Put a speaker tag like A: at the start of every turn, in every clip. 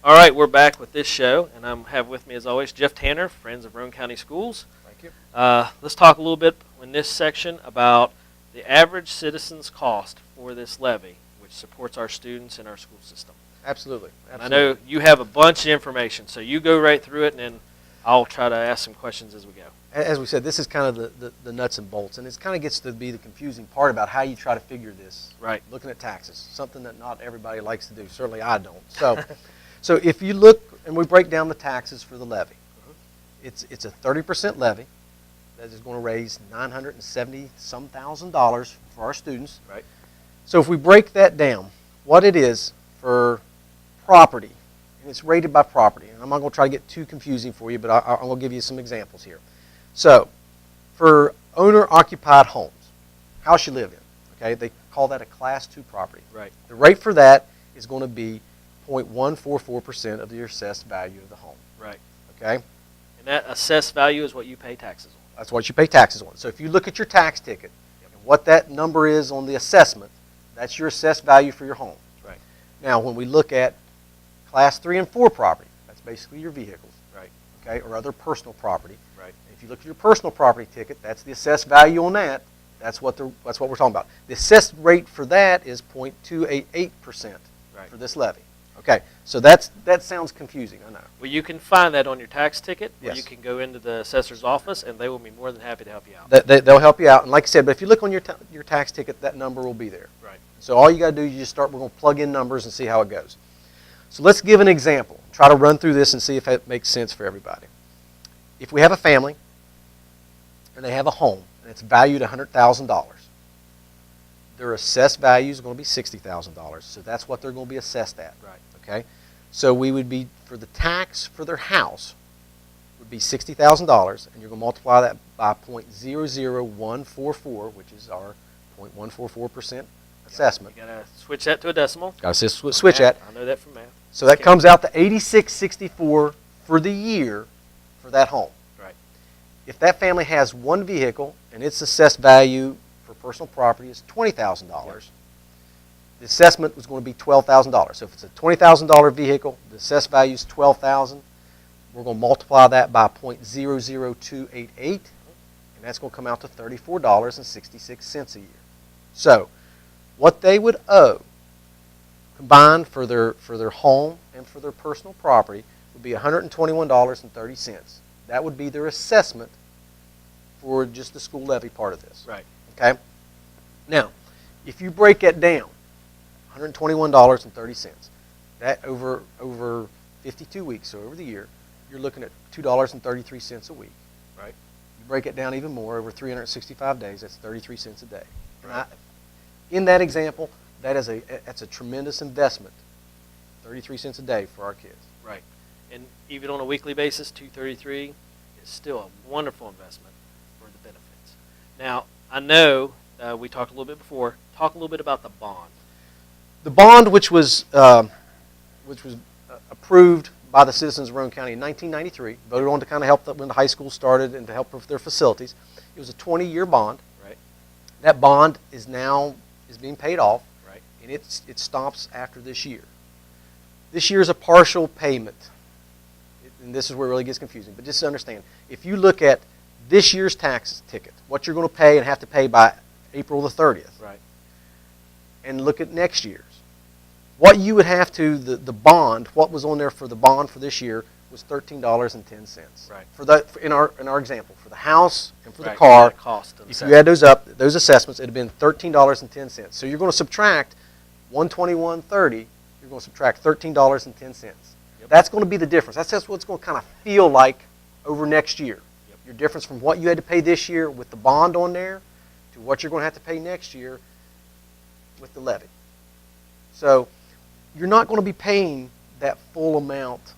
A: All right, we're back with this show, and I have with me, as always, Jeff Tanner, Friends of Roane County Schools.
B: Thank you.
A: Let's talk a little bit in this section about the average citizen's cost for this levy, which supports our students in our school system.
B: Absolutely.
A: And I know you have a bunch of information, so you go right through it, and then I'll try to ask some questions as we go.
B: As we said, this is kind of the nuts and bolts, and it kind of gets to be the confusing part about how you try to figure this.
A: Right.
B: Looking at taxes, something that not everybody likes to do. Certainly I don't. So if you look, and we break down the taxes for the levy, it's a 30% levy that is going to raise $970-some thousand for our students.
A: Right.
B: So if we break that down, what it is for property, and it's rated by property, and I'm not going to try to get too confusing for you, but I'm going to give you some examples here. So for owner-occupied homes, house you live in, okay, they call that a Class 2 property.
A: Right.
B: The rate for that is going to be 0.144% of your assessed value of the home.
A: Right.
B: Okay?
A: And that assessed value is what you pay taxes on.
B: That's what you pay taxes on. So if you look at your tax ticket, and what that number is on the assessment, that's your assessed value for your home.
A: Right.
B: Now, when we look at Class 3 and 4 property, that's basically your vehicles.
A: Right.
B: Okay, or other personal property.
A: Right.
B: If you look at your personal property ticket, that's the assessed value on that. That's what we're talking about. The assessed rate for that is 0.288%
A: Right.
B: for this levy. Okay, so that sounds confusing, I know.
A: Well, you can find that on your tax ticket, or
B: Yes.
A: you can go into the assessor's office, and they will be more than happy to help you out.
B: They'll help you out, and like I said, but if you look on your tax ticket, that number will be there.
A: Right.
B: So all you got to do is just we're going to plug in numbers and see how it goes. So let's give an example. Try to run through this and see if it makes sense for everybody. If we have a family, and they have a home, and it's valued at $100,000, their assessed value is going to be $60,000, so that's what they're going to be assessed at.
A: Right.
B: Okay? So we would be, for the tax for their house, would be $60,000, and you're going to multiply that by 0.00144, which is our 0.144% assessment.
A: You got to switch that to a decimal.
B: Got to switch that.
A: I know that from math.
B: So that comes out to $86.64 for the year for that home.
A: Right.
B: If that family has one vehicle and its assessed value for personal property is $20,000, the assessment was going to be $12,000. So if it's a $20,000 vehicle, the assessed value is $12,000. We're going to multiply that by 0.00288, and that's going to come out to $34.66 a year. So what they would owe combined for their home and for their personal property would be $121.30. That would be their assessment for just the school levy part of this.
A: Right.
B: Okay? Now, if you break it down, $121.30, that over 52 weeks, so over the year, you're looking at $2.33 a week.
A: Right.
B: You break it down even more, over 365 days, that's 33 cents a day.
A: Right.
B: In that example, that's a tremendous investment, 33 cents a day for our kids.
A: Right. And even on a weekly basis, $233 is still a wonderful investment for the benefits. Now, I know we talked a little bit before. Talk a little bit about the bond.
B: The bond, which was approved by the citizens of Roane County in 1993, voted on to kind of help when the high school started and to help with their facilities. It was a 20-year bond.
A: Right.
B: That bond is being paid off.
A: Right.
B: And it stops after this year. This year is a partial payment, and this is where it really gets confusing. But just to understand, if you look at this year's tax ticket, what you're going to pay and have to pay by April the 30th,
A: Right.
B: and look at next year's, what you would have to, the bond, what was on there for the bond for this year was $13.10.
A: Right.
B: In our example, for the house and for the
A: Right.
B: car,
A: The cost of
B: if
A: the
B: you add those up, those assessments, it would have been $13.10. So you're going to subtract $121.30. You're going to subtract $13.10.
A: Yep.
B: That's going to be the difference. That's just what it's going to kind of feel like over next year.
A: Yep.
B: Your difference from what you had to pay this year with the bond on there to what you're going to have to pay next year with the levy. So you're not going to be paying that full amount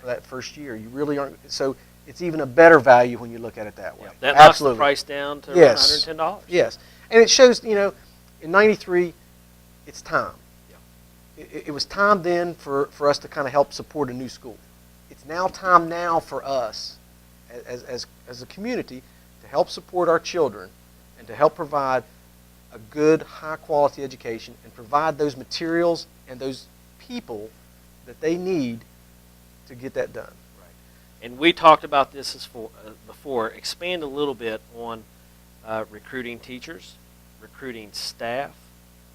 B: for that first year. You really aren't. So it's even a better value when you look at it that way.
A: Yep. That knocks the
B: Absolutely.
A: price down to
B: Yes.
A: around $110.
B: Yes. And it shows, in 93, it's time.
A: Yeah.
B: It was time then for us to kind of help support a new school. It's now time now for us as a community to help support our children and to help provide a good, high-quality education and provide those materials and those people that they need to get that done.
A: Right. And we talked about this before. Expand a little bit on recruiting teachers, recruiting staff,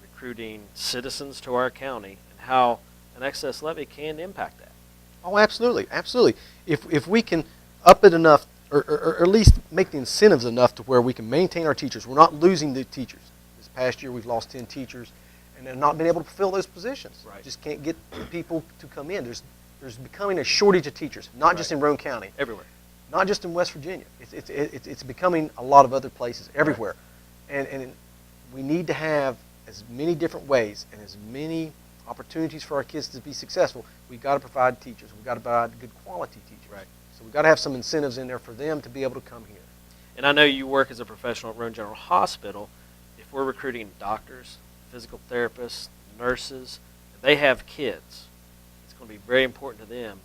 A: recruiting citizens to our county, and how an excess levy can impact that.
B: Oh, absolutely, absolutely. If we can up it enough, or at least make the incentives enough to where we can maintain our teachers. We're not losing the teachers. This past year we've lost 10 teachers and have not been able to fulfill those positions.
A: Right.
B: Just can't get the people to come in. There's becoming a shortage of teachers, not just in Roane County.
A: Everywhere.
B: Not just in West Virginia. It's becoming a lot of other places, everywhere. Right. And we need to have as many different ways and as many opportunities for our kids to be successful. We've got to provide teachers. We've got to provide good quality teachers.
A: Right.
B: So we've got to have some incentives in there for them to be able to come here.
A: And I know you work as a professional at Roane General Hospital. If we're recruiting doctors, physical therapists, nurses, if they have kids, it's going to be very important to them,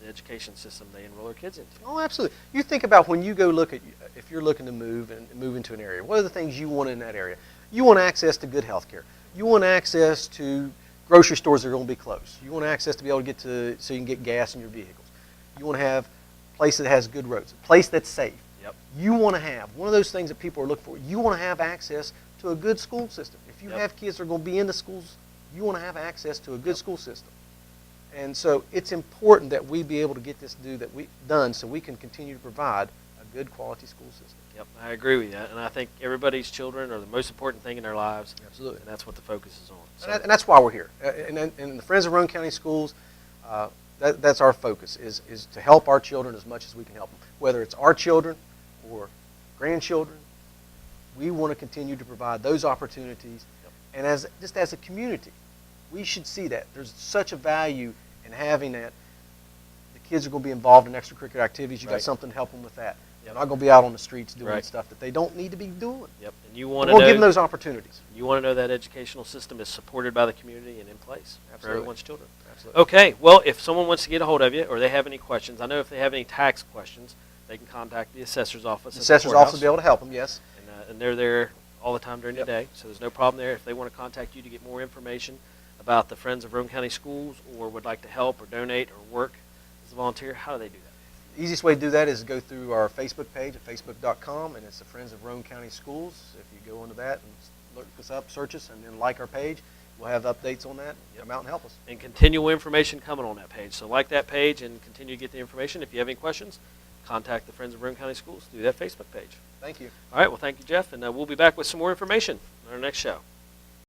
A: the education system they enroll their kids into.
B: Oh, absolutely. You think about when you go look at, if you're looking to move into an area, what are the things you want in that area? You want access to good health care. You want access to grocery stores that are going to be close. You want access to be able to get to, so you can get gas in your vehicles. You want to have a place that has good roads, a place that's safe.
A: Yep.
B: You want to have, one of those things that people are looking for, you want to have access to a good school system. If you have kids that are going to be in the schools, you want to have access to a good school system. And so it's important that we be able to get this done so we can continue to provide a good quality school system.
A: Yep, I agree with you. And I think everybody's children are the most important thing in their lives.
B: Absolutely.
A: And that's what the focus is on. So.
B: And that's why we're here. And the Friends of Roane County Schools, that's our focus, is to help our children as much as we can help them. Whether it's our children or grandchildren, we want to continue to provide those opportunities. Yep. And just as a community, we should see that. There's such a value in having that. The kids are going to be involved in extracurricular activities. You've got something to help them with that. They're not going to be out on the streets doing stuff that they don't need to be doing.
A: Yep. And you want to
B: we'll give them those opportunities.
A: You want to know that educational system is supported by the community and in place for everyone's children.
B: Absolutely.
A: Okay. Well, if someone wants to get a hold of you or they have any questions, I know if they have any tax questions, they can contact the assessor's office.
B: The assessor's office will be able to help them, yes.
A: And they're there all the time during the day, so there's no problem there. If they want to contact you to get more information about the Friends of Roane County Schools or would like to help or donate or work as a volunteer, how do they do that?
B: The easiest way to do that is go through our Facebook page at facebook.com, and it's the Friends of Roane County Schools. If you go into that and look us up, search us, and then like our page, we'll have updates on that. Come out and help us.
A: And continual information coming on that page. So like that page and continue to get the information. If you have any questions, contact the Friends of Roane County Schools through that Facebook page.
B: Thank you.
A: All right. Well, thank you, Jeff. And we'll be back with some more information on our next show.